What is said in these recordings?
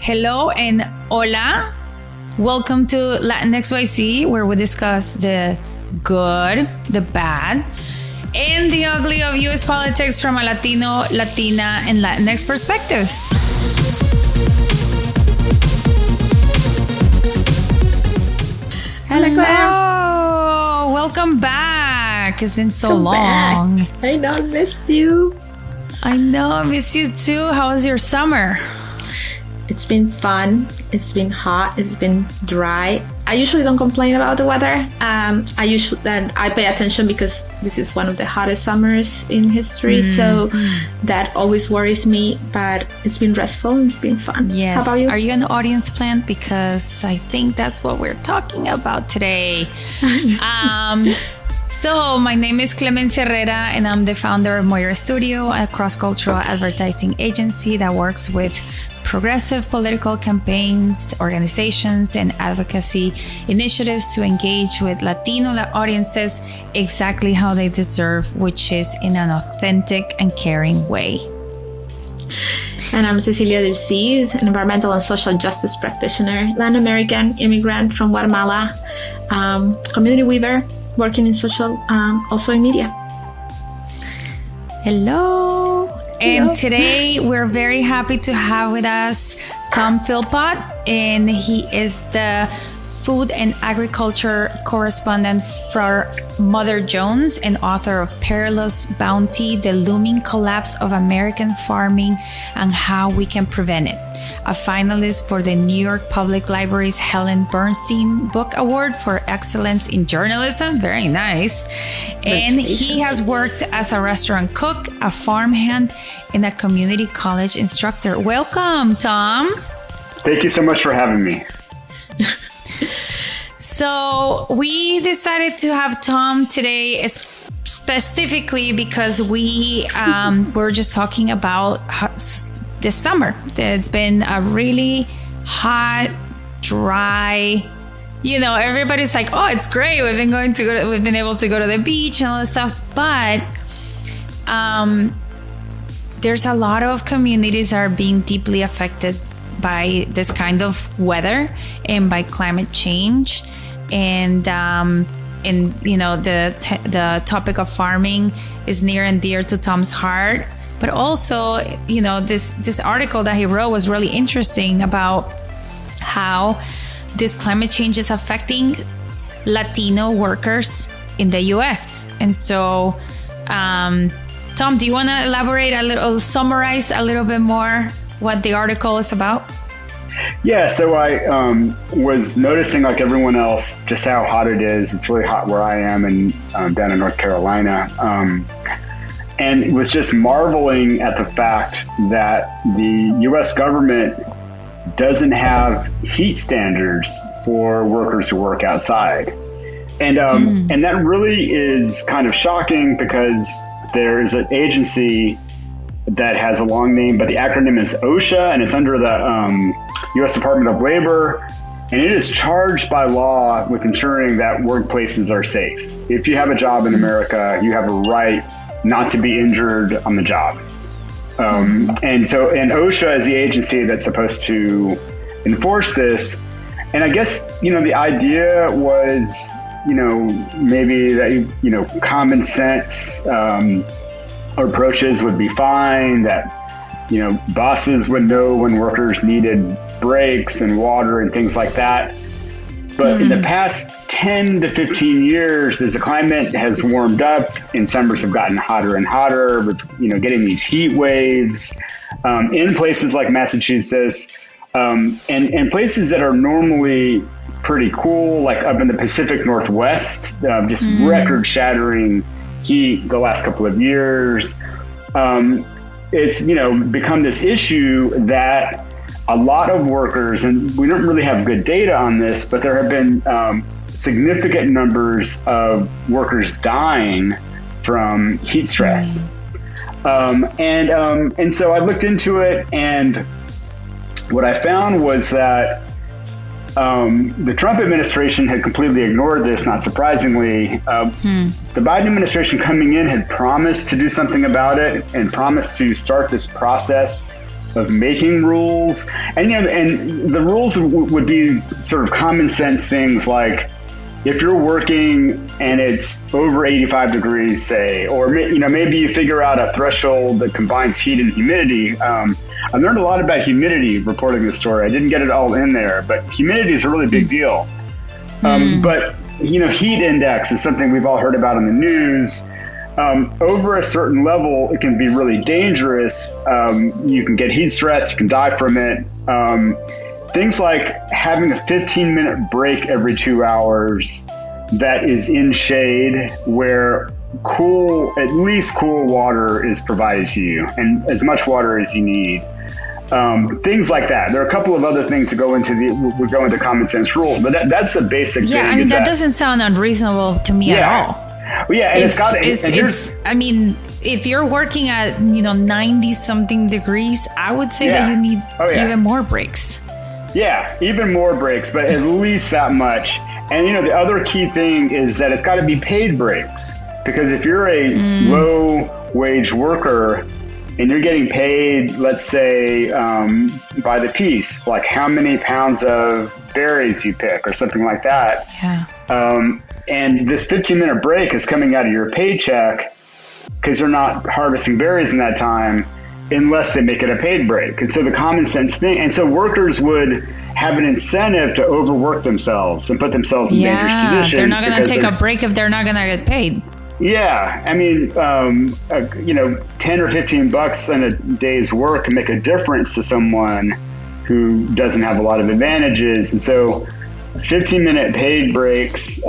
Hello and hola. Welcome to Latinx YC, where we discuss the good, the bad, and the ugly of U.S. politics from a Latino, Latina, and Latinx perspective. Hello, Claire. Welcome back. It's been so long. Back. I know, I missed you. I know, I miss you too. How was your summer? It's been fun. It's been hot. It's been dry. I usually don't complain about the weather. I pay attention because this is one of the hottest summers in history. So that always worries me. But it's been restful and it's been fun. Yes. How about you? Are you an audience plant? Because I think that's what we're talking about today. So my name is Clemencia Herrera, and I'm the founder of Moira Studio, a cross-cultural advertising agency that works with progressive political campaigns, organizations, and advocacy initiatives to engage with Latino audiences exactly how they deserve, which is in an authentic and caring way. And I'm Cecilia Del Cid, an environmental and social justice practitioner, Latin American immigrant from Guatemala, community weaver, working in social, also in media. Hello. And today we're very happy to have with us Tom Philpott, and he is the food and agriculture correspondent for Mother Jones and author of Perilous Bounty, The Looming Collapse of American Farming and How We Can Prevent It. A finalist for the New York Public Library's Helen Bernstein Book Award for Excellence in Journalism. Very nice. And he has worked as a restaurant cook, a farmhand, and a community college instructor. Welcome, Tom. Thank you so much for having me. So we decided to have Tom today specifically because we were just talking about this summer. It's been a really hot, dry, everybody's like, oh, it's great. We've been able to go to the beach and all this stuff. But there's a lot of communities that are being deeply affected by this kind of weather and by climate change. And the topic of farming is near and dear to Tom's heart. But also, this article that he wrote was really interesting about how this climate change is affecting Latino workers in the U.S. And so, Tom, do you want to elaborate summarize a little bit more what the article is about? Yeah, so I was noticing, like everyone else, just how hot it is. It's really hot where I am and down in North Carolina. And was just marveling at the fact that the U.S. government doesn't have heat standards for workers who work outside. And and that really is kind of shocking because there is an agency that has a long name, but the acronym is OSHA, and it's under the U.S. Department of Labor. And it is charged by law with ensuring that workplaces are safe. If you have a job in America, you have a right not to be injured on the job. And OSHA is the agency that's supposed to enforce this. And I guess, the idea was, maybe that, common sense approaches would be fine, that, bosses would know when workers needed breaks and water and things like that. But in the past 10 to 15 years, as the climate has warmed up and summers have gotten hotter and hotter, with getting these heat waves in places like Massachusetts and places that are normally pretty cool, like up in the Pacific Northwest, just record-shattering heat the last couple of years. It's become this issue that a lot of workers, and we don't really have good data on this, but there have been significant numbers of workers dying from heat stress. And so I looked into it, and what I found was that the Trump administration had completely ignored this, not surprisingly. The Biden administration coming in had promised to do something about it and promised to start this process of making rules. And, and the rules would be sort of common sense things like, if you're working and it's over 85 degrees, say, or maybe you figure out a threshold that combines heat and humidity. I learned a lot about humidity reporting this story. I didn't get it all in there, but humidity is a really big deal. But heat index is something we've all heard about in the news. Over a certain level, it can be really dangerous. You can get heat stress, you can die from it. Things like having a 15-minute break every 2 hours that is in shade where at least cool water is provided to you, and as much water as you need. Things like that. There are a couple of other things that would go into common sense rules, but that's the basic thing. Yeah, I mean, that doesn't sound unreasonable to me at all. Well, yeah, and if you're working at 90 something degrees, I would say that you need even more breaks. Yeah, even more breaks, but at least that much. And the other key thing is that it's got to be paid breaks, because if you're a low wage worker and you're getting paid, let's say, by the piece, like how many pounds of berries you pick or something like that. Yeah. And this 15-minute break is coming out of your paycheck because you're not harvesting berries in that time unless they make it a paid break. And so the common sense thing, and so workers would have an incentive to overwork themselves and put themselves in dangerous positions. They're not going to take a break if they're not going to get paid. Yeah, I mean, 10 or 15 bucks in a day's work can make a difference to someone who doesn't have a lot of advantages. And so 15-minute paid breaks,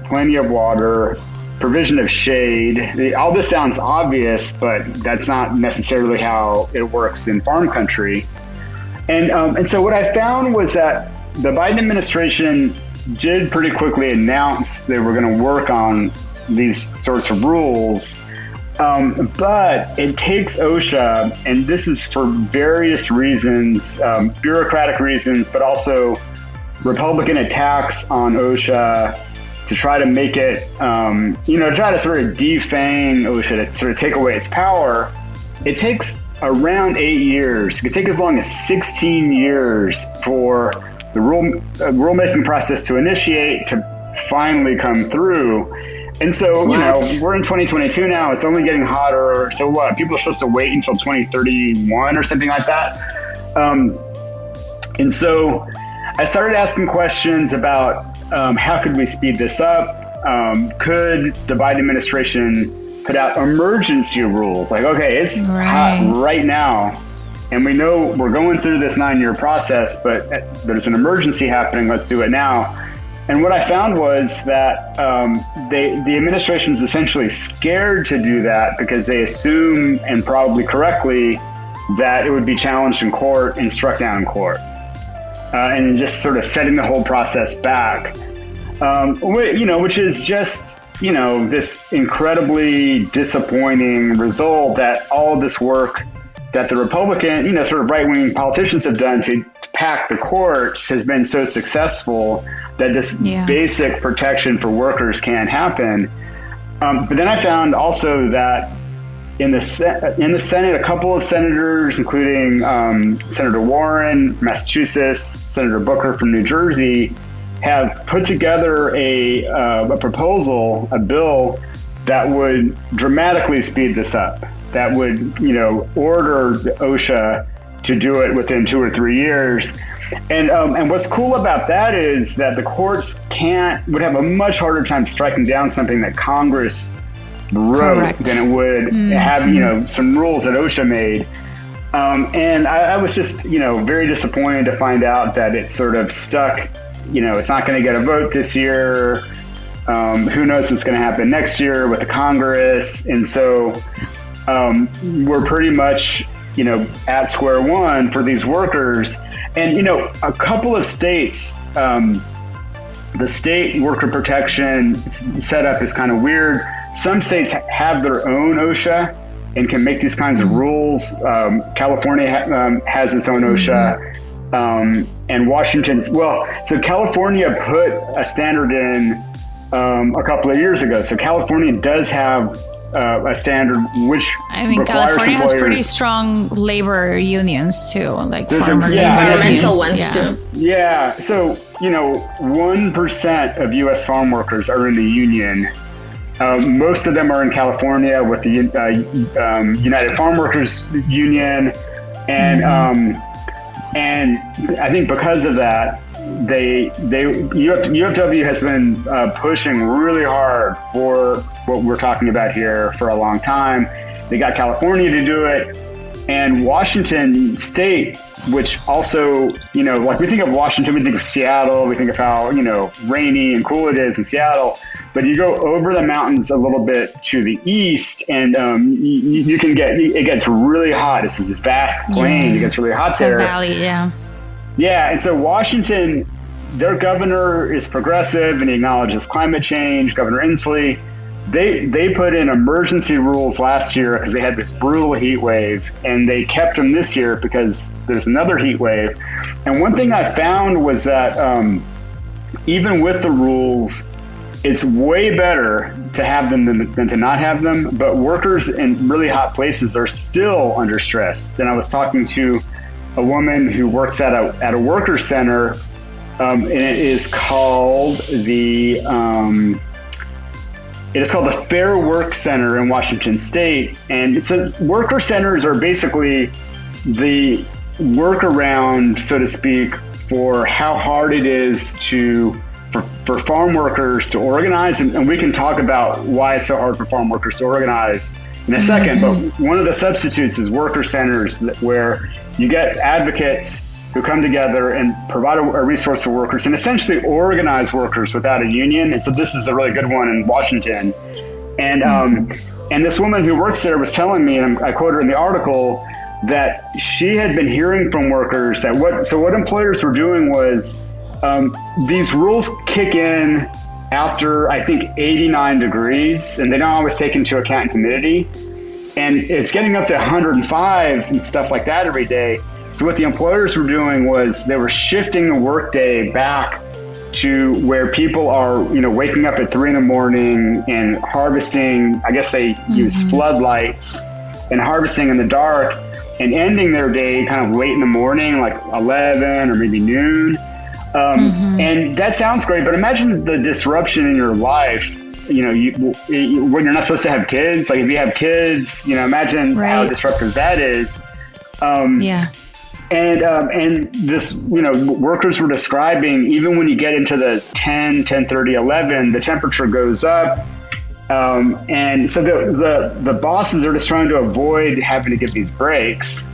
plenty of water, provision of shade. All this sounds obvious, but that's not necessarily how it works in farm country. And so what I found was that the Biden administration did pretty quickly announce they were going to work on these sorts of rules. But it takes OSHA, and this is for various reasons, bureaucratic reasons, but also Republican attacks on OSHA to try to make it, try to sort of defang OSHA, to sort of take away its power. It takes around 8 years. It could take as long as 16 years for the rulemaking process to initiate, to finally come through. And so, we're in 2022 now. It's only getting hotter. So what? People are supposed to wait until 2031 or something like that. And so I started asking questions about how could we speed this up? Could the Biden administration put out emergency rules? Like, okay, it's hot right now, and we know we're going through this 9-year process, but there's an emergency happening. Let's do it now. And what I found was that the administration is essentially scared to do that because they assume, and probably correctly, that it would be challenged in court and struck down in court. And just sort of setting the whole process back, which is just, this incredibly disappointing result that all of this work that the Republican, sort of right-wing politicians have done to pack the courts has been so successful that this basic protection for workers can't happen. But then I found also that in the Senate, a couple of senators, including Senator Warren from Massachusetts, Senator Booker from New Jersey, have put together a proposal, a bill that would dramatically speed this up, that would, order the OSHA to do it within 2 or 3 years. And what's cool about that is that the courts would have a much harder time striking down something that Congress wrote than it would have, some rules that OSHA made. And I was just, very disappointed to find out that it sort of stuck. It's not going to get a vote this year. Who knows what's going to happen next year with the Congress. And so we're pretty much, at square one for these workers. And, a couple of states, the state worker protection setup is kind of weird. Some states have their own OSHA and can make these kinds of rules. California has its own OSHA. And Washington's, so California put a standard in a couple of years ago. So California does have a standard which I mean, requires California has pretty employers. strong labor unions too, like There's farmer labor environmental unions. ones too. Yeah, so 1% of U.S. farm workers are in the union. Most of them are in California with the United Farm Workers Union, and I think because of that, UFW has been pushing really hard for what we're talking about here for a long time. They got California to do it, and Washington State, which also, like we think of Washington, we think of Seattle, we think of how, rainy and cool it is in Seattle, but you go over the mountains a little bit to the east and it gets really hot. It's this vast plain. It gets really hot there. Valley, yeah. Yeah, and so Washington, their governor is progressive and he acknowledges climate change, Governor Inslee. They put in emergency rules last year because they had this brutal heat wave, and they kept them this year because there's another heat wave. And one thing I found was that even with the rules, it's way better to have them than to not have them. But workers in really hot places are still under stress. And I was talking to a woman who works at a worker center, and it is called the Fair Work Center in Washington State. And worker centers are basically the workaround, so to speak, for how hard it is for farm workers to organize. And we can talk about why it's so hard for farm workers to organize in a second. But one of the substitutes is worker centers, where you get advocates who come together and provide a resource for workers and essentially organize workers without a union. And so this is a really good one in Washington. And this woman who works there was telling me, and I quote her in the article, that she had been hearing from workers that what employers were doing was these rules kick in after, I think, 89 degrees, and they don't always take into account humidity. And it's getting up to 105 and stuff like that every day. So what the employers were doing was they were shifting the workday back to where people are, waking up at 3 a.m. and harvesting. I guess they use floodlights and harvesting in the dark, and ending their day kind of late in the morning, like 11 or maybe noon. And that sounds great, but imagine the disruption in your life. When you're not supposed to have kids, like if you have kids, imagine how disruptive that is. And this, workers were describing, even when you get into the 10:30, 11, the temperature goes up. And so the bosses are just trying to avoid having to get these breaks.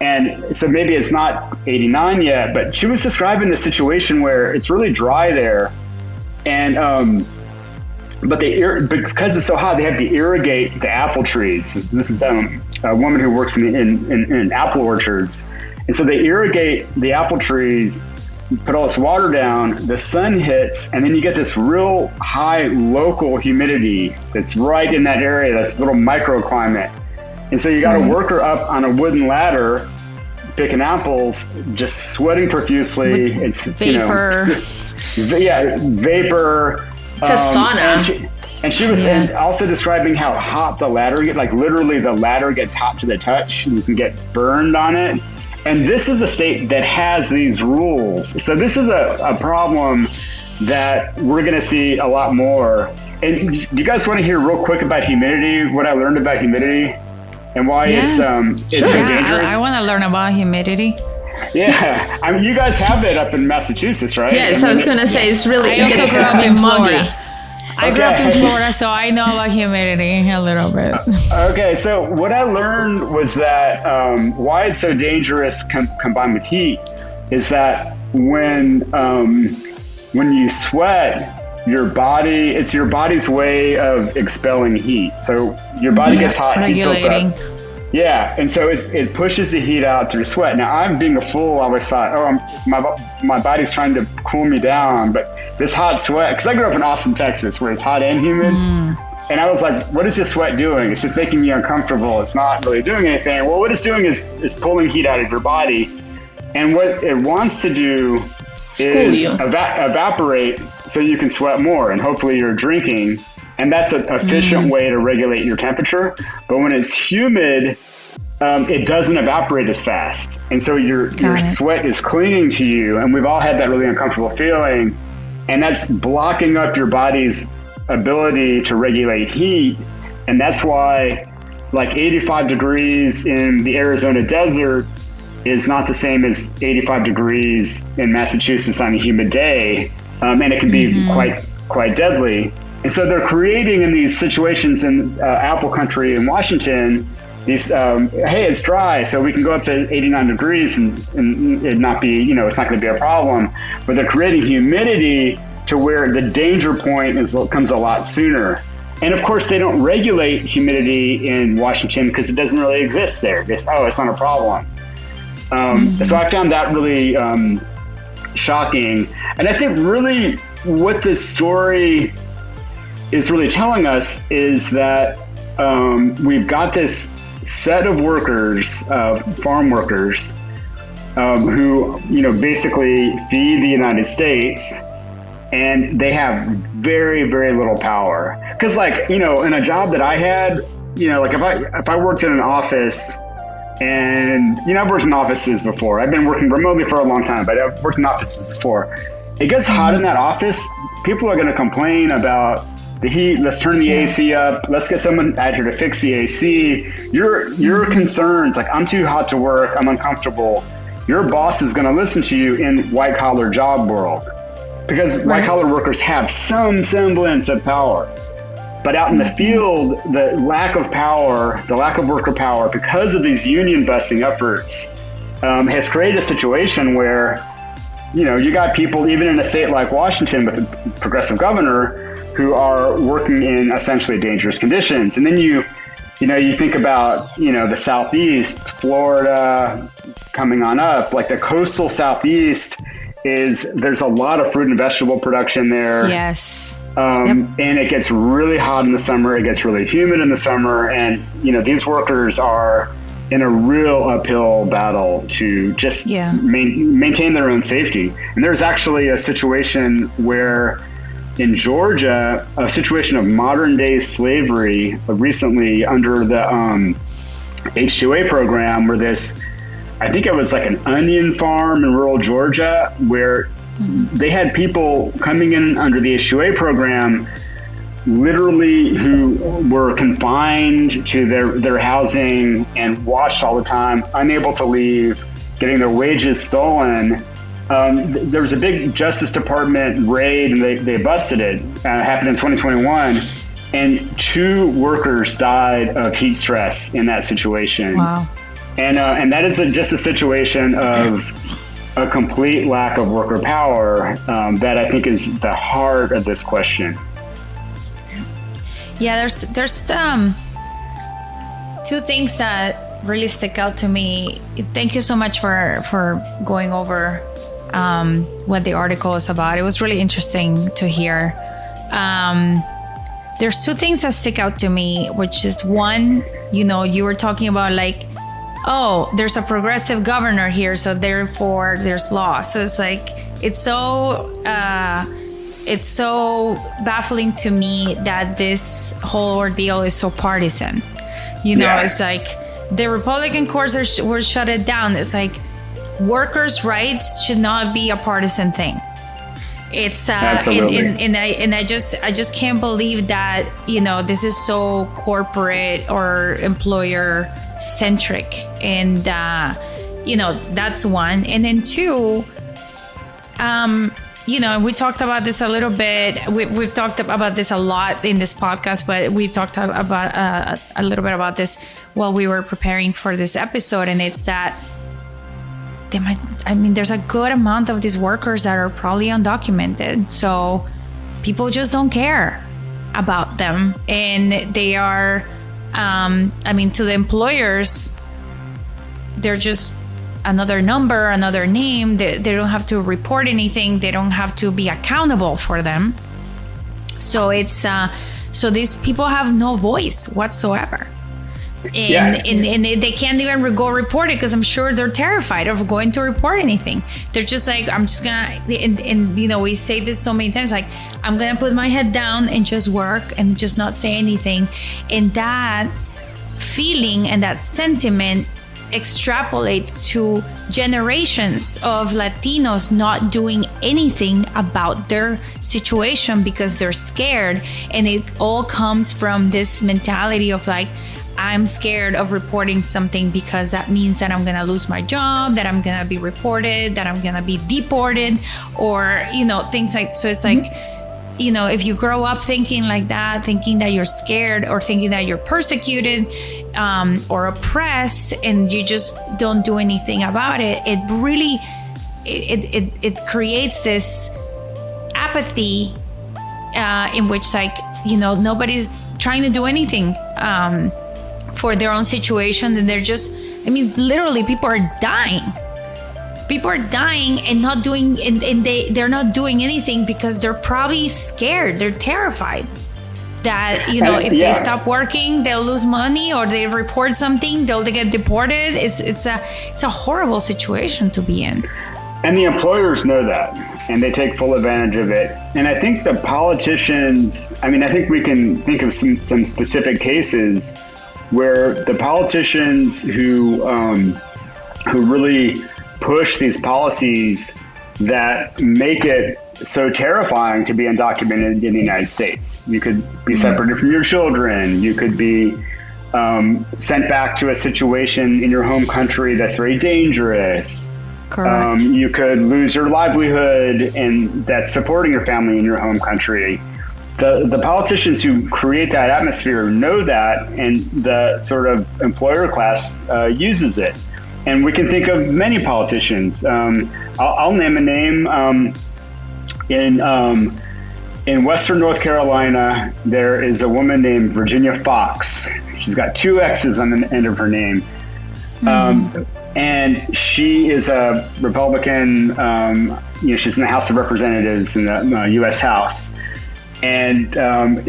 And so maybe it's not 89 yet, but she was describing the situation where it's really dry there. And, but because it's so hot, they have to irrigate the apple trees. This is a woman who works in apple orchards. And so they irrigate the apple trees, put all this water down, the sun hits, and then you get this real high local humidity that's right in that area, this little microclimate. And so you got a worker up on a wooden ladder, picking apples, just sweating profusely. It's vapor. Vapor. It's a sauna. And she was also describing how hot the ladder gets, like literally the ladder gets hot to the touch and you can get burned on it. And this is a state that has these rules. So this is a problem that we're going to see a lot more. And do you guys want to hear real quick about humidity, what I learned about humidity and why it's so dangerous? I want to learn about humidity. Yeah. I mean, you guys have it up in Massachusetts, right? Yes, I was going to say it's really I also grew up in Florida. I grew up in Okay. Florida, so I know about humidity a little bit. Okay, so what I learned was that why it's so dangerous combined with heat is that when you sweat, it's your body's way of expelling heat. So your body gets hot, heat builds regulating. up. Yeah, and so it pushes the heat out through sweat. Now, I'm being a fool. I always thought, my body's trying to cool me down. But this hot sweat, because I grew up in Austin, Texas, where it's hot and humid. And I was like, what is this sweat doing? It's just making me uncomfortable. It's not really doing anything. Well, what it's doing is pulling heat out of your body. And what it wants to do is evaporate so you can sweat more. And hopefully you're drinking. And that's an efficient way to regulate your temperature. But when it's humid, it doesn't evaporate as fast. And so your sweat is clinging to you. And we've all had that really uncomfortable feeling. And that's blocking up your body's ability to regulate heat. And that's why like 85 degrees in the Arizona desert is not the same as 85 degrees in Massachusetts on a humid day. And it can be quite deadly. And so they're creating in these situations in apple country in Washington, these, hey, it's dry, so we can go up to 89 degrees and it not be, it's not going to be a problem. But they're creating humidity to where the danger point comes a lot sooner. And of course, they don't regulate humidity in Washington because it doesn't really exist there. It's not a problem. So I found that really shocking. And I think really what this story is really telling us is that we've got this set of workers, farm workers, who, basically feed the United States, and they have very, very little power. Because in a job that I had, if I worked in an office, and, I've worked in offices before. I've been working remotely for a long time, but I've worked in offices before. It gets hot in that office. People are going to complain about the heat. Let's turn the AC up. Let's get someone out here to fix the AC. Your concerns, like, I'm too hot to work, I'm uncomfortable. Your boss is going to listen to you in white collar job world, because white collar workers have some semblance of power. But out in the field, the lack of power, the lack of worker power, because of these union busting efforts, has created a situation where, you got people, even in a state like Washington with a progressive governor, who are working in essentially dangerous conditions. And then you think about, the Southeast, Florida coming on up, like the coastal Southeast there's a lot of fruit and vegetable production there. Yes. And it gets really hot in the summer. It gets really humid in the summer. And, these workers are in a real uphill battle to just maintain their own safety. And there's actually a situation where in Georgia, a situation of modern day slavery recently under the H-2A program, where I think it was like an onion farm in rural Georgia, where they had people coming in under the H-2A program, literally who were confined to their housing and watched all the time, unable to leave, getting their wages stolen. There was a big Justice Department raid, and they busted it. Happened in 2021, and 2 workers died of heat stress in that situation. Wow. And that is just a situation of a complete lack of worker power that I think is the heart of this question. Yeah, there's 2 things that really stick out to me. Thank you so much for going over what the article is about. It was really interesting to hear. There's 2 things that stick out to me, which is one, you were talking about like, oh, there's a progressive governor here, so therefore there's law. So it's like, it's so baffling to me that this whole ordeal is so partisan. It's like the Republican courts were shut it down. It's like workers' rights should not be a partisan thing. It's absolutely. And I just can't believe that this is so corporate or employer centric, and that's one. And then 2, we talked about this a little bit. We've talked about this a lot in this podcast, but we talked about a little bit about this while we were preparing for this episode, and it's that there's a good amount of these workers that are probably undocumented. So people just don't care about them. And they are, to the employers, they're just another number, another name. They don't have to report anything. They don't have to be accountable for them. So so these people have no voice whatsoever. And they can't even go report it because I'm sure they're terrified of going to report anything. They're just like, I'm just gonna, and we say this so many times, like, I'm gonna put my head down and just work and just not say anything. And that feeling and that sentiment extrapolates to generations of Latinos not doing anything about their situation because they're scared. And it all comes from this mentality of like, I'm scared of reporting something because that means that I'm going to lose my job, that I'm going to be reported, that I'm going to be deported, or, things like, so it's like, if you grow up thinking like that, thinking that you're scared or thinking that you're persecuted or oppressed, and you just don't do anything about it, it really, it creates this apathy in which, like, nobody's trying to do anything for their own situation. And they're just, literally people are dying. People are dying and not doing, and they're not doing anything because they're probably scared. They're terrified that, if they stop working, they'll lose money, or they report something, they'll get deported. It's a horrible situation to be in. And the employers know that, and they take full advantage of it. And I think the politicians, I think we can think of some specific cases where the politicians who really push these policies that make it so terrifying to be undocumented in the United States. You could be separated from your children. You could be sent back to a situation in your home country that's very dangerous. Correct. You could lose your livelihood and that's supporting your family in your home country. The politicians who create that atmosphere know that, and the sort of employer class uses it. And we can think of many politicians. I'll name a name. In Western North Carolina, there is a woman named Virginia Fox. She's got 2 X's on the end of her name. And she is a Republican. She's in the House of Representatives in the U.S. House. And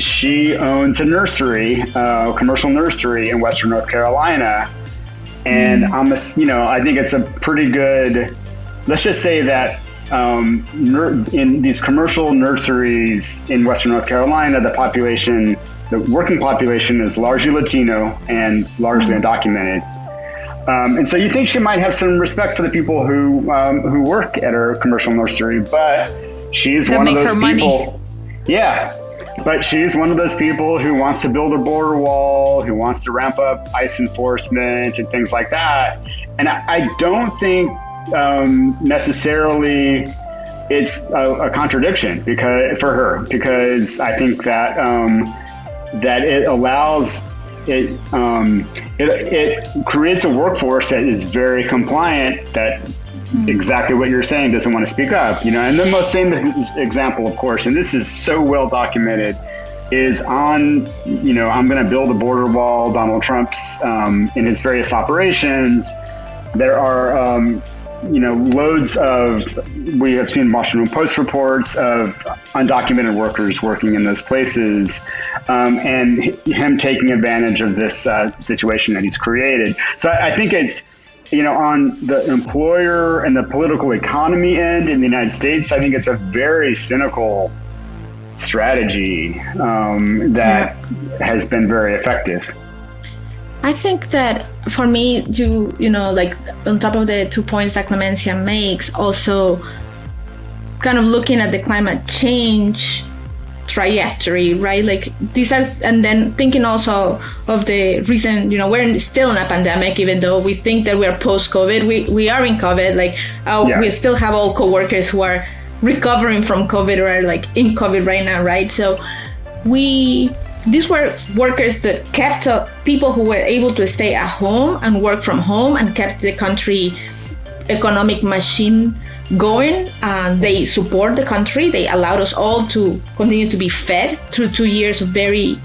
she owns a nursery, a commercial nursery in Western North Carolina. And I think it's a pretty good, let's just say that in these commercial nurseries in Western North Carolina, the working population is largely Latino and largely undocumented. And so you think she might have some respect for the people who work at her commercial nursery, but she's one of those people. Yeah. But she's one of those people who wants to build a border wall, who wants to ramp up ICE enforcement and things like that. And I don't think necessarily it's a contradiction for her, because I think that that it allows it creates a workforce that is very compliant, that exactly what you're saying, doesn't want to speak up, and the most famous example, of course, and this is so well documented, is I'm going to build a border wall. Donald Trump's in his various operations, there are loads of, we have seen Washington Post reports of undocumented workers working in those places, and him taking advantage of this situation that he's created. So I think it's, on the employer and the political economy end in the United States, I think it's a very cynical strategy that has been very effective. I think that for me, like on top of the 2 points that Clemencia makes, also kind of looking at the climate change trajectory, right? Like these are, and then thinking also of the recent, we're still in a pandemic, even though we think that we're post-COVID, we are in COVID, we still have all coworkers who are recovering from COVID or are like in COVID right now, right? So these were workers that kept people who were able to stay at home and work from home and kept the country economic machine going. They support the country. They allowed us all to continue to be fed through 2 years of very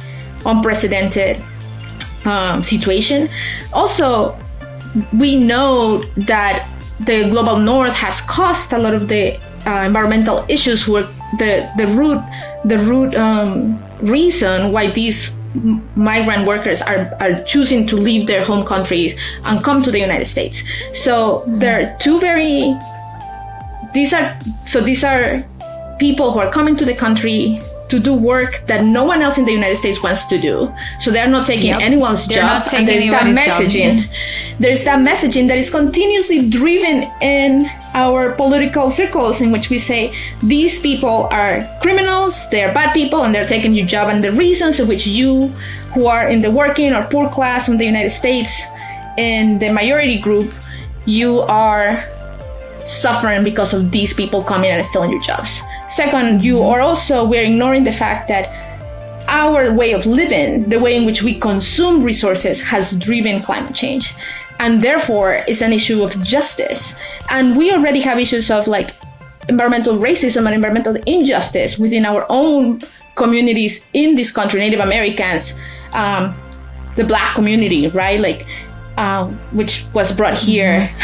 unprecedented situation. Also, we know that the global north has caused a lot of the environmental issues, were the root reason why these migrant workers are choosing to leave their home countries and come to the United States. So there are these are people who are coming to the country to do work that no one else in the United States wants to do. So they're not taking anyone's job. And there's that messaging. There's that messaging that is continuously driven in our political circles, in which we say these people are criminals, they're bad people, and they're taking your job. And the reasons of which you, who are in the working or poor class from the United States, in the majority group, you are suffering because of these people coming and stealing your jobs. Second, we're ignoring the fact that our way of living, the way in which we consume resources, has driven climate change. And therefore, it's an issue of justice. And we already have issues of like environmental racism and environmental injustice within our own communities in this country, Native Americans, the Black community, right? Like, which was brought here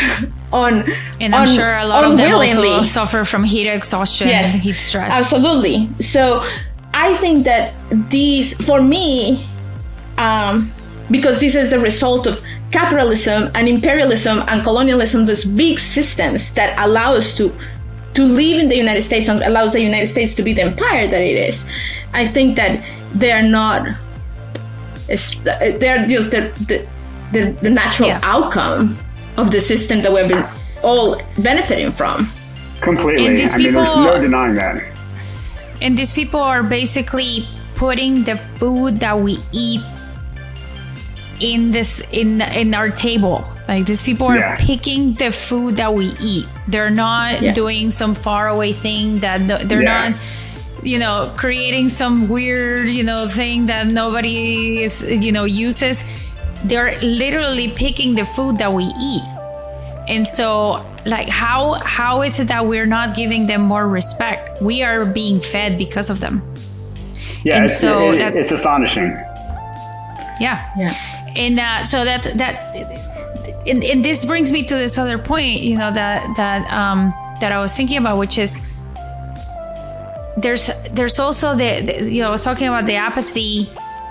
and I'm sure a lot of them also suffer from heat exhaustion and heat stress. Absolutely. So I think that these, for me, because this is a result of capitalism and imperialism and colonialism, those big systems that allow us to live in the United States and allows the United States to be the empire that it is. I think that they're just the natural outcome of the system that we've been all benefiting from. Completely. I mean, there's no denying that. And these people are basically putting the food that we eat in our table. Like, these people are picking the food that we eat. They're not doing some faraway thing that they're not, creating some weird, thing that nobody is, uses. They're literally picking the food that we eat. And so, like, how is it that we're not giving them more respect? We are being fed because of them. Yeah, and it's astonishing. Yeah. And so and this brings me to this other point, that I was thinking about, which is there's also I was talking about the apathy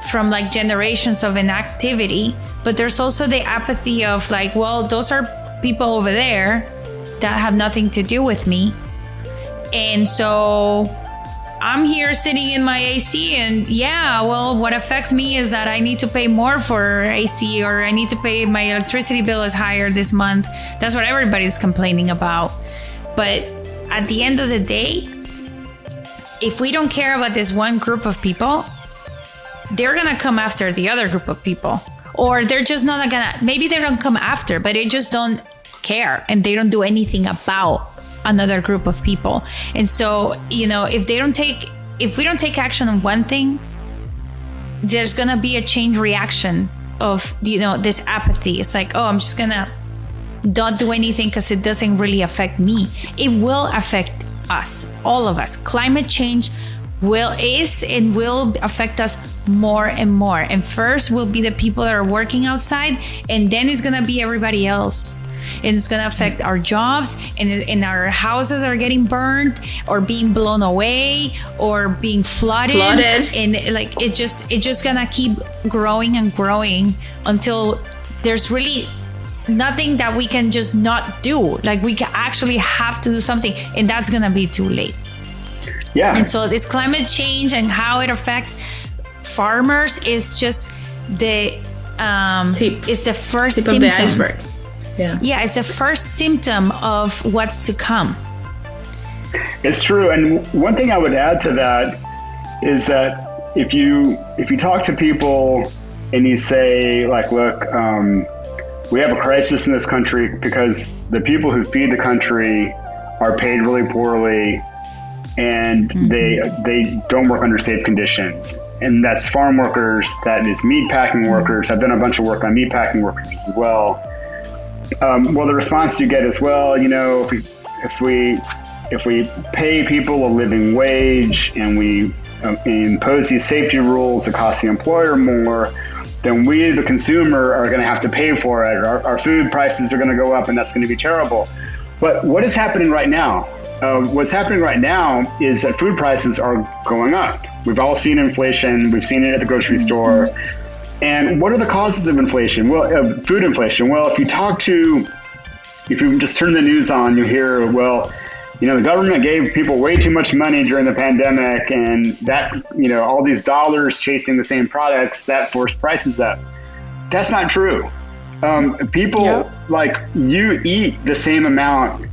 from like generations of inactivity, but there's also the apathy of like, well, those are people over there that have nothing to do with me. And so I'm here sitting in my AC and what affects me is that I need to pay more for AC, or I need to pay, my electricity bill is higher this month. That's what everybody's complaining about. But at the end of the day, if we don't care about this one group of people, they're gonna come after the other group of people. Or they're just not gonna, maybe they don't come after, but they just don't care and they don't do anything about another group of people. And so, if we don't take action on one thing, there's gonna be a chain reaction of, this apathy. It's like, oh, I'm just gonna not do anything because it doesn't really affect me. It will affect us, all of us. Climate change will affect us more and more. And first will be the people that are working outside, and then it's gonna be everybody else. And it's gonna affect our jobs, and our houses are getting burned or being blown away or being flooded. And like it's just gonna keep growing and growing until there's really nothing that we can just not do. Like, we can actually have to do something, and that's gonna be too late. Yeah. And so this climate change and how it affects farmers is just it's the first tip symptom of the iceberg. Yeah, it's the first symptom of what's to come. It's true. And one thing I would add to that is that if you talk to people and you say, like, look, we have a crisis in this country because the people who feed the country are paid really poorly, and they don't work under safe conditions. And that's farm workers, that is meat packing workers. I've done a bunch of work on meat packing workers as well. Well, the response you get is, well, if we pay people a living wage and we impose these safety rules that cost the employer more, then we, the consumer, are going to have to pay for it. Our food prices are going to go up, and that's going to be terrible. But what is happening right now? what's happening right now is that food prices are going up. We've all seen inflation. We've seen it at the grocery store. And what are the causes of inflation? Well, food inflation. Well, if you just turn the news on, you hear, well, the government gave people way too much money during the pandemic, and that, all these dollars chasing the same products, that forced prices up. That's not true. People, you eat the same amount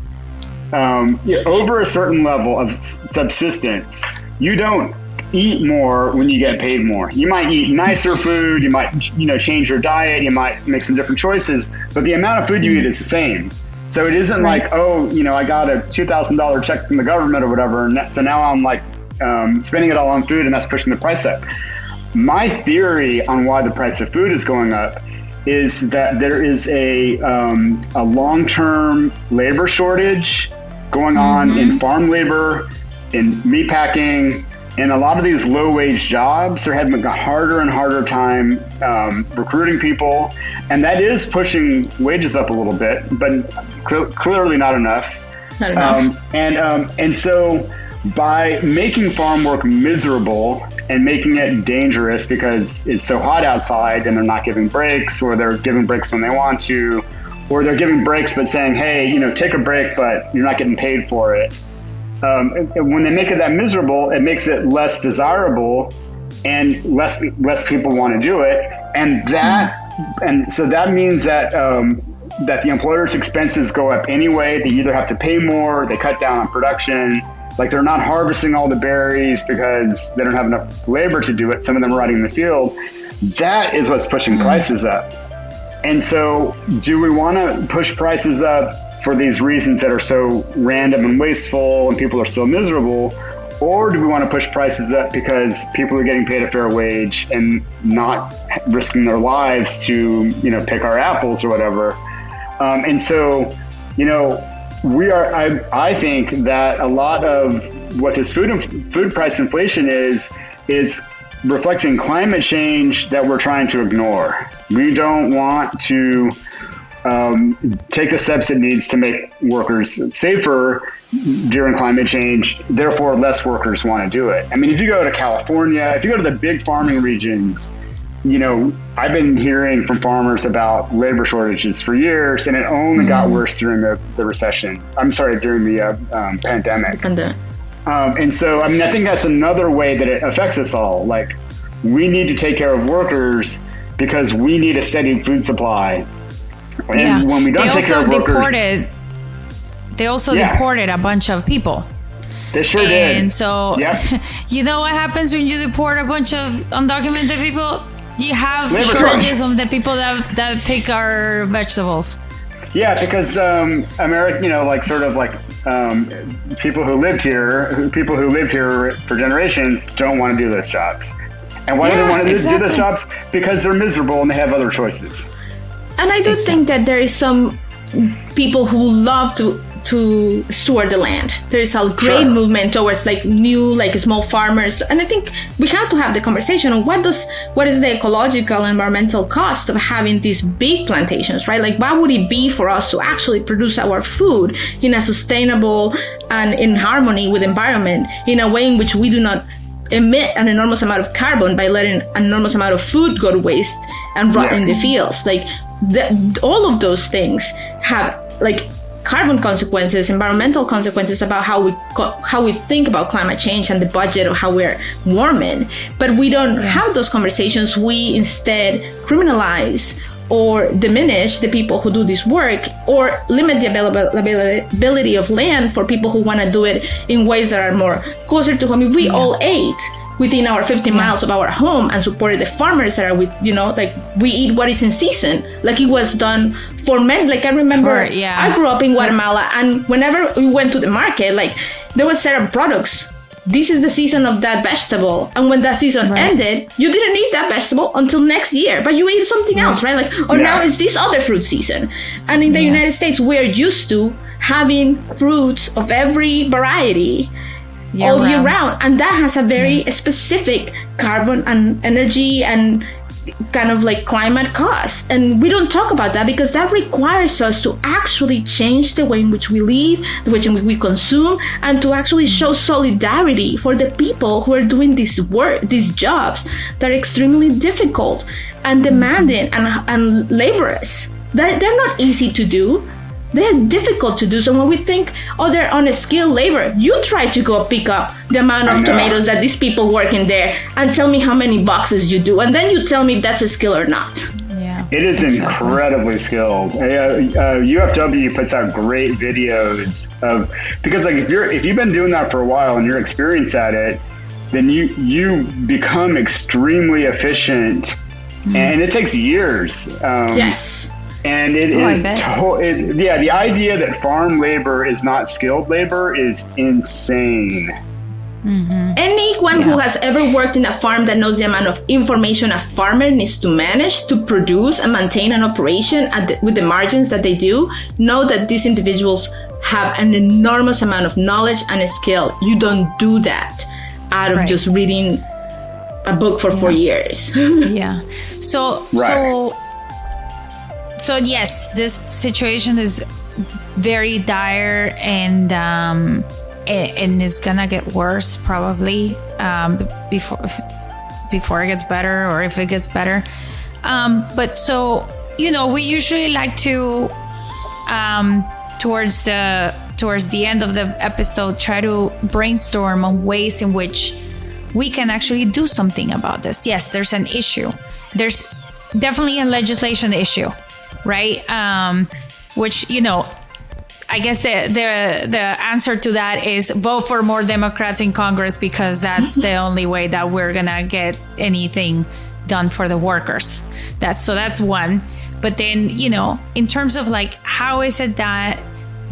over a certain level of subsistence. You don't eat more when you get paid more. You might eat nicer food, you might change your diet, you might make some different choices, but the amount of food you eat is the same. So it isn't like, I got a $2,000 check from the government or whatever, and so now I'm spending it all on food, and that's pushing the price up. My theory on why the price of food is going up is that there is a long-term labor shortage going on in farm labor, in meatpacking. And a lot of these low-wage jobs are having a harder and harder time recruiting people, and that is pushing wages up a little bit, but clearly not enough. Not enough. And so by making farm work miserable and making it dangerous because it's so hot outside and they're not giving breaks, or they're giving breaks when they want to, or they're giving breaks but saying, hey, take a break, but you're not getting paid for it. When they make it that miserable, it makes it less desirable, and less people want to do it, and so that means that that the employer's expenses go up anyway. They either have to pay more, they cut down on production, like they're not harvesting all the berries because they don't have enough labor to do it. Some of them are riding in the field. That is what's pushing prices up. And so, do we want to push prices up for these reasons that are so random and wasteful and people are so miserable? Or do we want to push prices up because people are getting paid a fair wage and not risking their lives to, pick our apples or whatever? And so, I think that a lot of what this food price inflation is reflecting climate change that we're trying to ignore. We don't want to take the steps it needs to make workers safer during climate change. Therefore, less workers want to do it. I mean, if you go to California, if you go to the big farming regions, I've been hearing from farmers about labor shortages for years, and it only got worse during the recession. During the pandemic. And so, I think that's another way that it affects us all. Like, we need to take care of workers because we need a steady food supply. And when we don't take care of workers... They also deported a bunch of people. They sure did. And so, you know what happens when you deport a bunch of undocumented people? You have shortages of the people that pick our vegetables. Yeah, because people who live here for generations don't want to do those jobs. And why do they want to do those jobs? Because they're miserable and they have other choices. And I do think that there is some people who love to steward the land. There is a great movement towards new small farmers, and I think we have to have the conversation on what is the ecological and environmental cost of having these big plantations, right? Like, what would it be for us to actually produce our food in a sustainable and in harmony with the environment, in a way in which we do not emit an enormous amount of carbon by letting an enormous amount of food go to waste and rot in the fields. All of those things have carbon consequences, environmental consequences about how we think about climate change and the budget of how we're warming. But we don't have those conversations. We instead criminalize or diminish the people who do this work, or limit the availability of land for people who want to do it in ways that are more closer to home. If we all ate within our 15 miles of our home and supported the farmers that are we eat what is in season, like it was done for men. I remember I grew up in Guatemala, and whenever we went to the market, there was set of products. This is the season of that vegetable. And when that season ended, you didn't eat that vegetable until next year, but you ate something else, right? Now it's this other fruit season. And in the United States, we're used to having fruits of every variety all year round. And that has a very specific carbon and energy and kind of like climate costs. And we don't talk about that because that requires us to actually change the way in which we live, the way in which we consume, and to actually show solidarity for the people who are doing this work, these jobs that are extremely difficult and demanding and laborious. They're not easy to do. They're difficult to do. So when we think, oh, they're unskilled labor, you try to go pick up the amount of tomatoes that these people work in there and tell me how many boxes you do. And then you tell me if that's a skill or not. Yeah, it is incredibly skilled. UFW puts out great videos of, because like if you've been doing that for a while and you're experienced at it, then you become extremely efficient, and it takes years. Yes. And it is, the idea that farm labor is not skilled labor is insane. Mm-hmm. Anyone who has ever worked in a farm that knows the amount of information a farmer needs to manage to produce and maintain an operation with the margins that they do, know that these individuals have an enormous amount of knowledge and skill. You don't do that out of just reading a book for 4 years. Yeah. So yes, this situation is very dire, and it's gonna get worse probably before it gets better, or if it gets better. But so we usually like to towards the end of the episode try to brainstorm on ways in which we can actually do something about this. Yes, there's an issue. There's definitely a legislation issue. Right, which I guess the answer to that is vote for more Democrats in Congress, because that's the only way that we're gonna get anything done for the workers. That's one. But then in terms of like, how is it that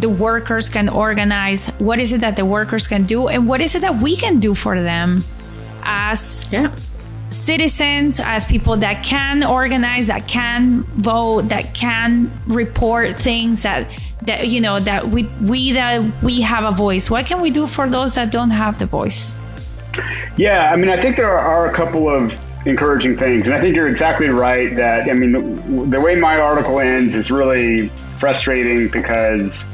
the workers can organize? What is it that the workers can do, and what is it that we can do for them as citizens, as people that can organize, that can vote, that can report things, that we have a voice? What can we do for those that don't have the voice? Yeah, I mean, I think there are a couple of encouraging things, and I think you're exactly right that, I mean, the way my article ends is really frustrating because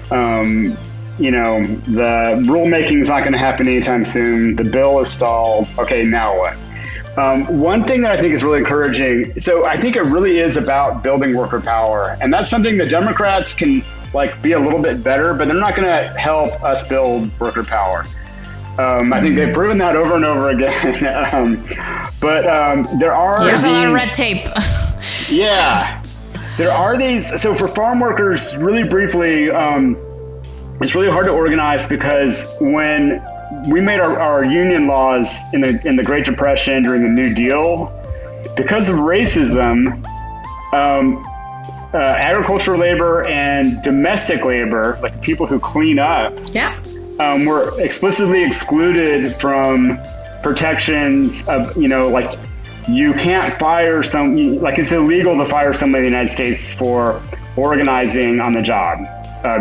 the rulemaking is not going to happen anytime soon. The bill is stalled. Okay, now what? One thing that I think is really encouraging, so I think it really is about building worker power, and that's something the Democrats can be a little bit better, but they're not going to help us build worker power. I think they've proven that over and over again. There's a lot of red tape. Yeah, there are these. So for farm workers, really briefly, it's really hard to organize because when we made our union laws in the Great Depression during the New Deal, because of racism, agricultural labor and domestic labor, like the people who clean up, were explicitly excluded from protections of, you can't fire it's illegal to fire somebody in the United States for organizing on the job.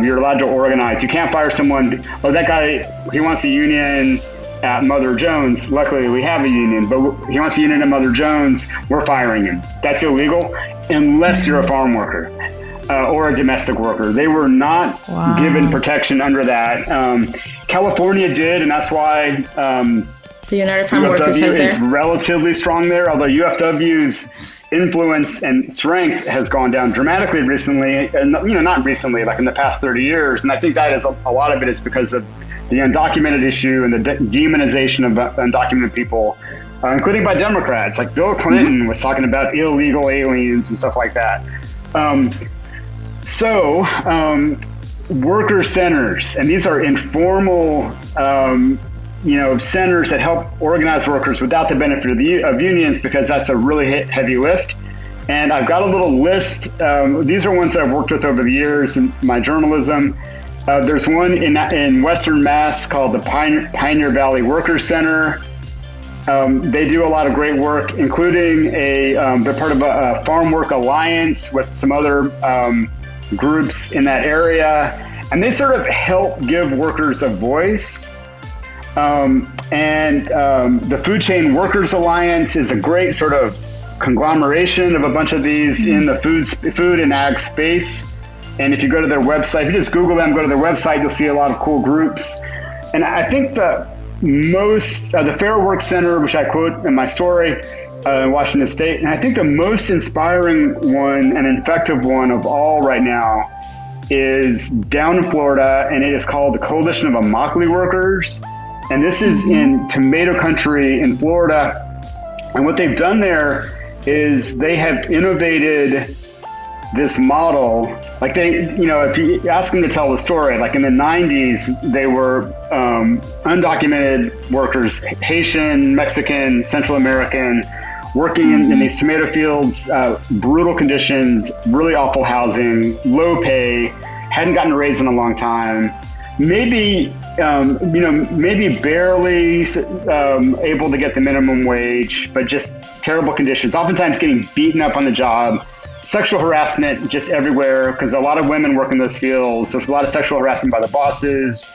You're allowed to organize. You can't fire someone, that guy, he wants a union at Mother Jones. Luckily, we have a union, but he wants a union at Mother Jones. We're firing him. That's illegal unless you're a farm worker or a domestic worker. They were not given protection under that. California did, and that's why the United Farm Workers is relatively strong there, although UFW's influence and strength has gone down dramatically recently, and not recently, like in the past 30 years. And I think that is a lot of it is because of the undocumented issue and the demonization of undocumented people, including by Democrats. Like Bill Clinton was talking about illegal aliens and stuff like that. Worker centers, and these are informal centers that help organize workers without the benefit of unions, because that's a really heavy lift. And I've got a little list. These are ones that I've worked with over the years in my journalism. There's one in Western Mass called the Pioneer Valley Workers Center. They do a lot of great work, including they're part of a Farm Work Alliance with some other groups in that area. And they sort of help give workers a voice. The Food Chain Workers Alliance is a great sort of conglomeration of a bunch of these in the food and ag space. And if you go to their website, if you just Google them, go to their website, you'll see a lot of cool groups. And I think the Fair Work Center, which I quote in my story, in Washington State, and I think the most inspiring one and effective one of all right now is down in Florida, and it is called the Coalition of Immokalee Workers. And this is in tomato country in Florida. And what they've done there is they have innovated this model. Like if you ask them to tell the story, like in the 90s, they were undocumented workers, Haitian, Mexican, Central American, working in these tomato fields, brutal conditions, really awful housing, low pay, hadn't gotten a raise in a long time, maybe barely able to get the minimum wage, but just terrible conditions, oftentimes getting beaten up on the job, sexual harassment just everywhere, because a lot of women work in those fields. There's a lot of sexual harassment by the bosses.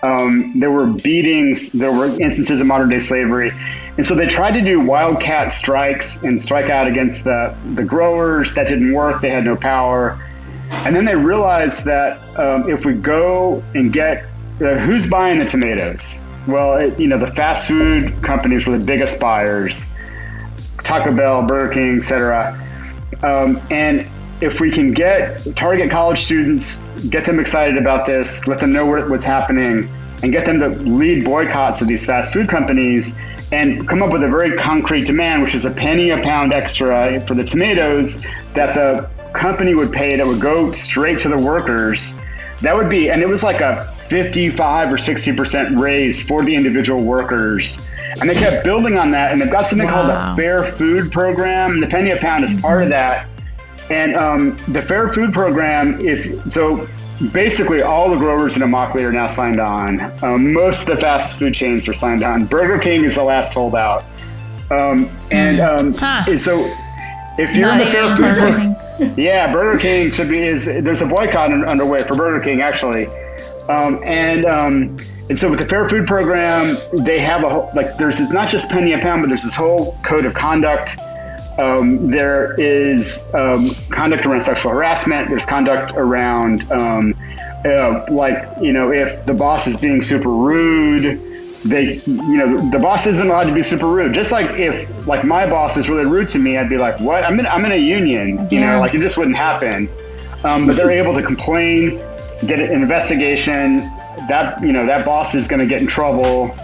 There were beatings, there were instances of modern day slavery. And so they tried to do wildcat strikes and strike out against the growers. That didn't work. They had no power. And then they realized that if we go and get, who's buying the tomatoes? Well, the fast food companies were the biggest buyers, Taco Bell, Burger King, et cetera. And if we can target college students, get them excited about this, let them know what's happening, and get them to lead boycotts of these fast food companies, and come up with a very concrete demand, which is a penny a pound extra for the tomatoes that the company would pay that would go straight to the workers. That would be, and it was like a 55 or 60% raise for the individual workers. And they kept building on that, and they've got something called the Fair Food Program, and the penny a pound is part of that. And the Fair Food Program, basically all the growers in Immokalee are now signed on. Most of the fast food chains are signed on. Burger King is the last holdout. So if you're in the Fair Food Program, Burger King there's a boycott underway for Burger King actually. And so with the Fair Food Program, they have there's not just penny a pound, but there's this whole code of conduct. There is conduct around sexual harassment. There's conduct around, if the boss is being super rude, the boss isn't allowed to be super rude. Just like if my boss is really rude to me, I'd be like, what? I'm in a union, it just wouldn't happen. But they're able to complain, get an investigation. That boss is going to get in trouble.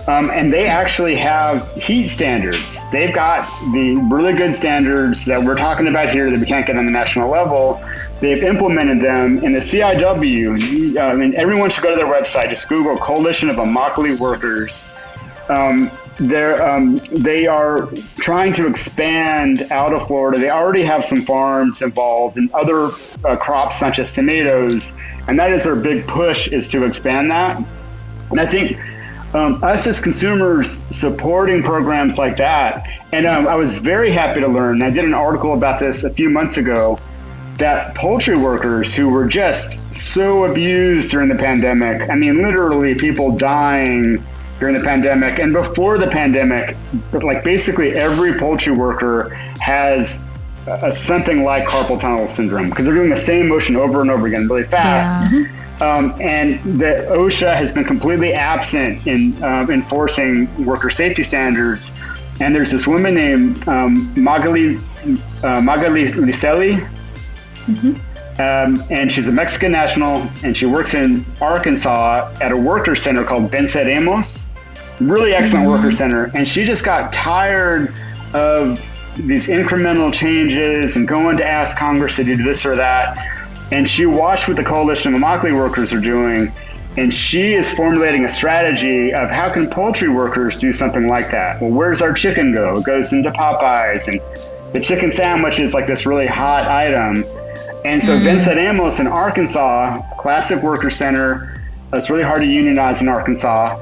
And they actually have heat standards. They've got the really good standards that we're talking about here that we can't get on the national level. They've implemented them in the CIW. Everyone should go to their website. Just Google Coalition of Immokalee Workers. They are trying to expand out of Florida. They already have some farms involved in other crops, not just tomatoes. And that is their big push, is to expand that. And I think us as consumers supporting programs like that. And I was very happy to learn, I did an article about this a few months ago, that poultry workers who were just so abused during the pandemic, literally people dying during the pandemic and before the pandemic, basically every poultry worker has something like carpal tunnel syndrome, because they're doing the same motion over and over again really fast. Yeah. And the OSHA has been completely absent in enforcing worker safety standards. And there's this woman named Magali Licelli, and she's a Mexican national, and she works in Arkansas at a worker center called Venceremos, really excellent worker center. And she just got tired of these incremental changes and going to ask Congress to do this or that. And she watched what the Coalition of Immokalee Workers are doing, and she is formulating a strategy of how can poultry workers do something like that? Well, where's our chicken go? It goes into Popeyes, and the chicken sandwich is like this really hot item. And so Venceremos in Arkansas, classic worker center, it's really hard to unionize in Arkansas,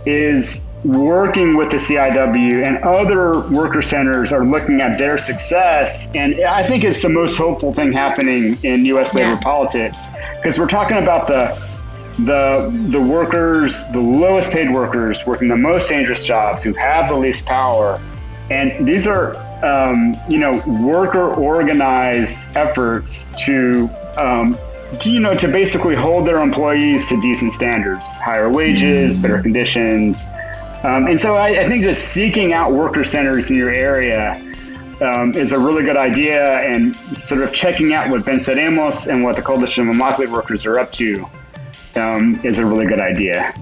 is working with the CIW, and other worker centers are looking at their success. And I think it's the most hopeful thing happening in U.S. labor politics, because we're talking about the workers, the lowest paid workers working the most dangerous jobs, who have the least power. And these are worker organized efforts to basically hold their employees to decent standards, higher wages, better conditions. And so I think just seeking out worker centers in your area is a really good idea, and sort of checking out what Venceremos and what the Coalition of Immokalee Workers are up to is a really good idea.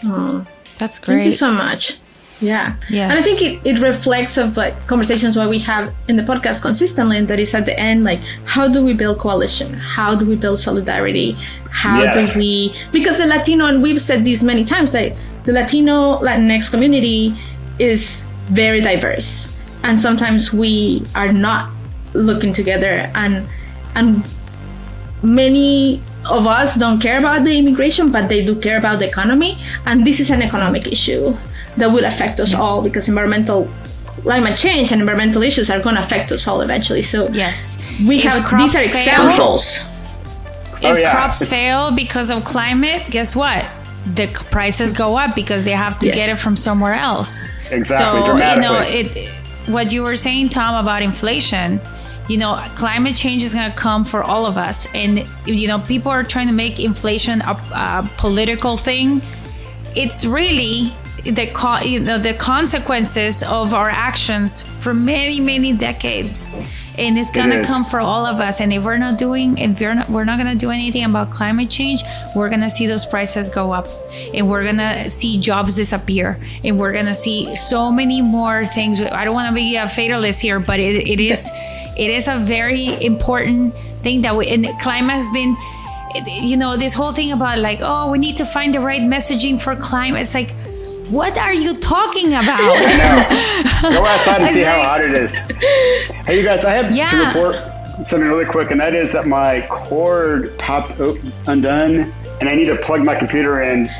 Oh, that's great. Thank you so much. Yeah. Yes. And I think it reflects of like conversations what we have in the podcast consistently, and that is at the end, like, how do we build coalition? How do we build solidarity? How do we, because the Latino, and we've said this many times, like the Latinx community is very diverse. And sometimes we are not looking together, and many of us don't care about the immigration, but they do care about the economy. And this is an economic issue that will affect us all, because climate change and environmental issues are going to affect us all eventually. So yes, these are examples. If crops fail because of climate, guess what? The prices go up because they have to get it from somewhere else. Exactly. So, dramatically. What you were saying, Tom, about inflation, climate change is going to come for all of us. And, people are trying to make inflation a political thing. It's really the consequences of our actions for many, many decades. And it's going to come for all of us. And if we're not going to do anything about climate change, we're going to see those prices go up, and we're going to see jobs disappear, and we're going to see so many more things. I don't want to be a fatalist here, but it is a very important thing that and climate has been, this whole thing about like, oh, we need to find the right messaging for climate. It's like, what are you talking about? I know. Go outside and see how hot it is. Hey, you guys, I have to report something really quick, and that is that my cord popped undone, and I need to plug my computer in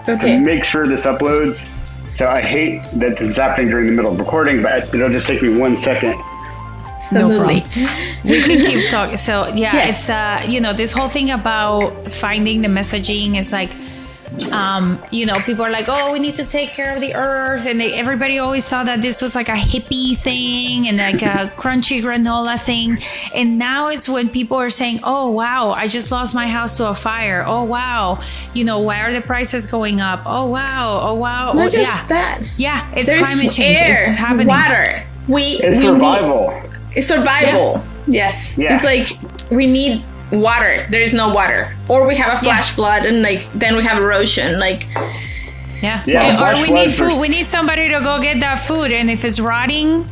to make sure this uploads. So I hate that this is happening during the middle of recording, but it'll just take me 1 second. Absolutely. We can keep talking. So it's this whole thing about finding the messaging is like, people are like, oh, we need to take care of the earth, and everybody always thought that this was like a hippie thing and like a crunchy granola thing. And now it's when people are saying, oh wow, I just lost my house to a fire. Oh wow, why are the prices going up? Oh wow. Not just that. Yeah, it's There's climate change. Air, it's happening. Water. It's survival. It's survival. Yeah. Yes. Yeah. It's like we need water. There is no water, or we have a flash flood, and then we have erosion. Or we need food. We need somebody to go get that food, and if it's rotting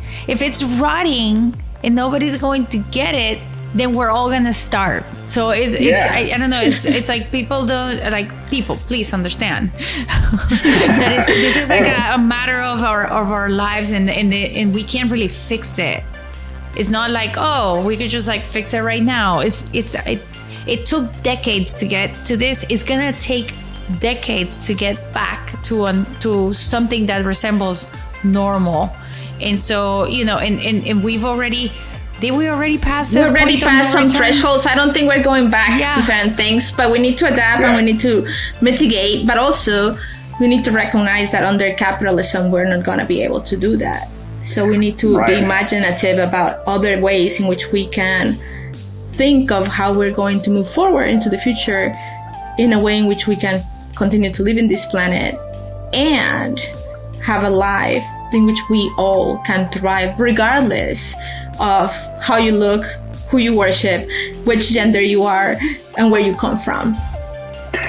and nobody's going to get it, then we're all gonna starve. So I don't know. It's like people please understand that this is like a matter of our lives, and we can't really fix it. It's not like, oh, we could just like fix it right now. It took decades to get to this. It's gonna take decades to get back to something that resembles normal. And so, and we already passed some thresholds. I don't think we're going back to certain things, but we need to adapt and we need to mitigate. But also, we need to recognize that under capitalism, we're not going to be able to do that. So we need to be imaginative about other ways in which we can think of how we're going to move forward into the future in a way in which we can continue to live in this planet and have a life in which we all can thrive regardless of how you look, who you worship, which gender you are, and where you come from.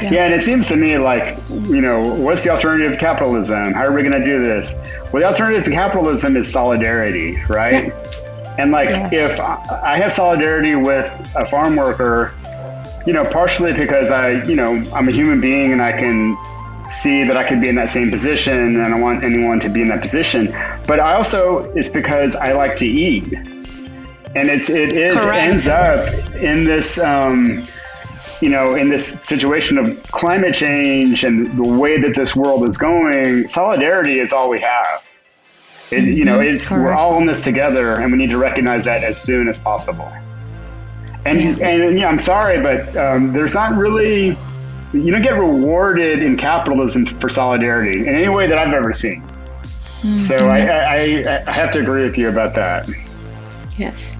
Yeah, and it seems to me like, what's the alternative to capitalism? How are we going to do this? Well, the alternative to capitalism is solidarity, right? Yeah. And if I have solidarity with a farm worker, partially because I'm a human being and I can see that I could be in that same position, and I don't want anyone to be in that position. But it's because I like to eat. And it ends up in this, in this situation of climate change and the way that this world is going. Solidarity is all we have. We're all in this together, and we need to recognize that as soon as possible. And I'm sorry, but there's not really, you don't get rewarded in capitalism for solidarity in any way that I've ever seen. So I have to agree with you about that. Yes.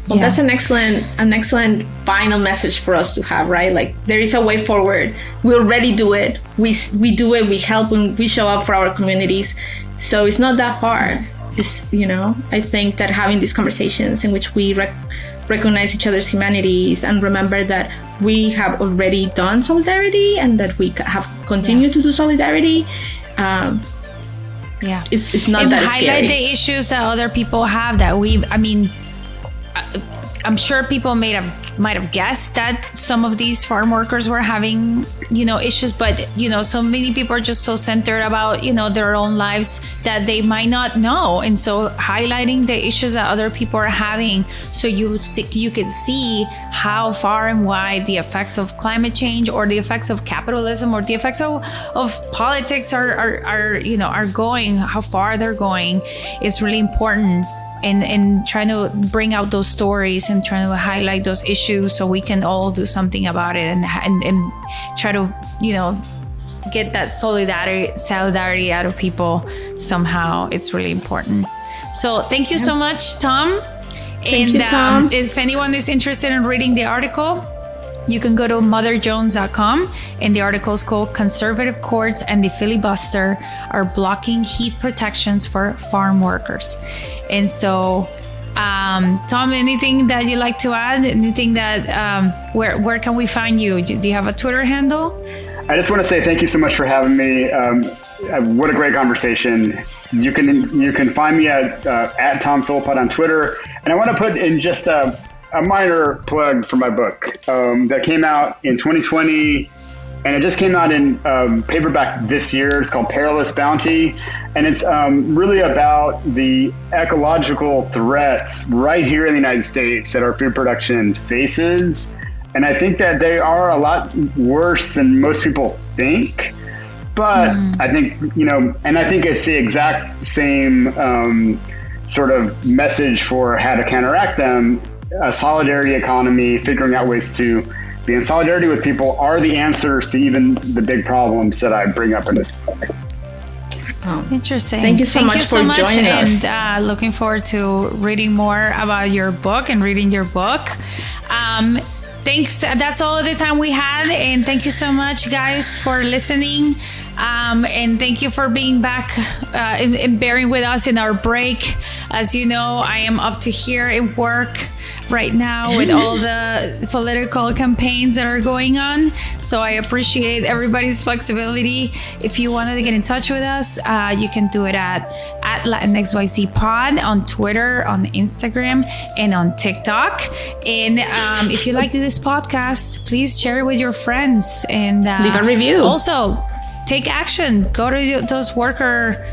Well, that's an excellent final message for us to have, right? Like, there is a way forward. We already do it. We do it. We help and we show up for our communities. So it's not that far. It's, I think that having these conversations in which we recognize each other's humanities and remember that we have already done solidarity and that we have continued to do solidarity. It's not that scary. Highlight the issues that other people have I'm sure people might have guessed that some of these farm workers were having, issues, but, so many people are just so centered about, their own lives that they might not know. And so highlighting the issues that other people are having, so you could see how far and wide the effects of climate change or the effects of capitalism or the effects of politics are going, how far they're going, is really important. And trying to bring out those stories and trying to highlight those issues so we can all do something about it and try to, get that solidarity out of people somehow. It's really important. So thank you so much, Tom. Thank you, Tom. If anyone is interested in reading the article, you can go to motherjones.com, and the article is called "Conservative Courts and the Filibuster Are Blocking Heat Protections for Farm Workers." And so, Tom, anything that you'd like to add? Anything that where can we find you? Do you have a Twitter handle? I just want to say thank you so much for having me. What a great conversation. You can find me at Tom Philpott on Twitter, and I want to put in just a minor plug for my book that came out in 2020, and it just came out in paperback this year. It's called Perilous Bounty, and it's really about the ecological threats right here in the United States that our food production faces. And I think that they are a lot worse than most people think. But I think, and I think it's the exact same sort of message for how to counteract them. A solidarity economy, figuring out ways to be in solidarity with people are the answers to even the big problems that I bring up in this book. Oh, interesting. Thank you so much for joining us. And looking forward to reading more about your book and reading your book. Thanks. That's all the time we had. And thank you so much, guys, for listening. And thank you for being back and bearing with us in our break. As you know, I am up to here at work right now with all the political campaigns that are going on. So I appreciate everybody's flexibility. If you wanted to get in touch with us, you can do it at LatinxYC Pod on Twitter, on Instagram, and on TikTok. And if you like this podcast, please share it with your friends and leave a review. Also, take action. Go to those worker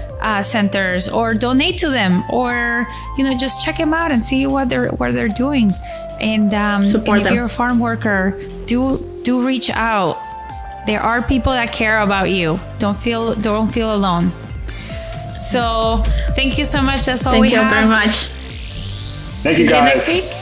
centers or donate to them, or just check them out and see what they're doing. And, Support if them. you're a farm worker, do reach out. There are people that care about you. Don't feel alone. So thank you so much. That's all we have. Thank you very much. Thank you, guys. See you next week.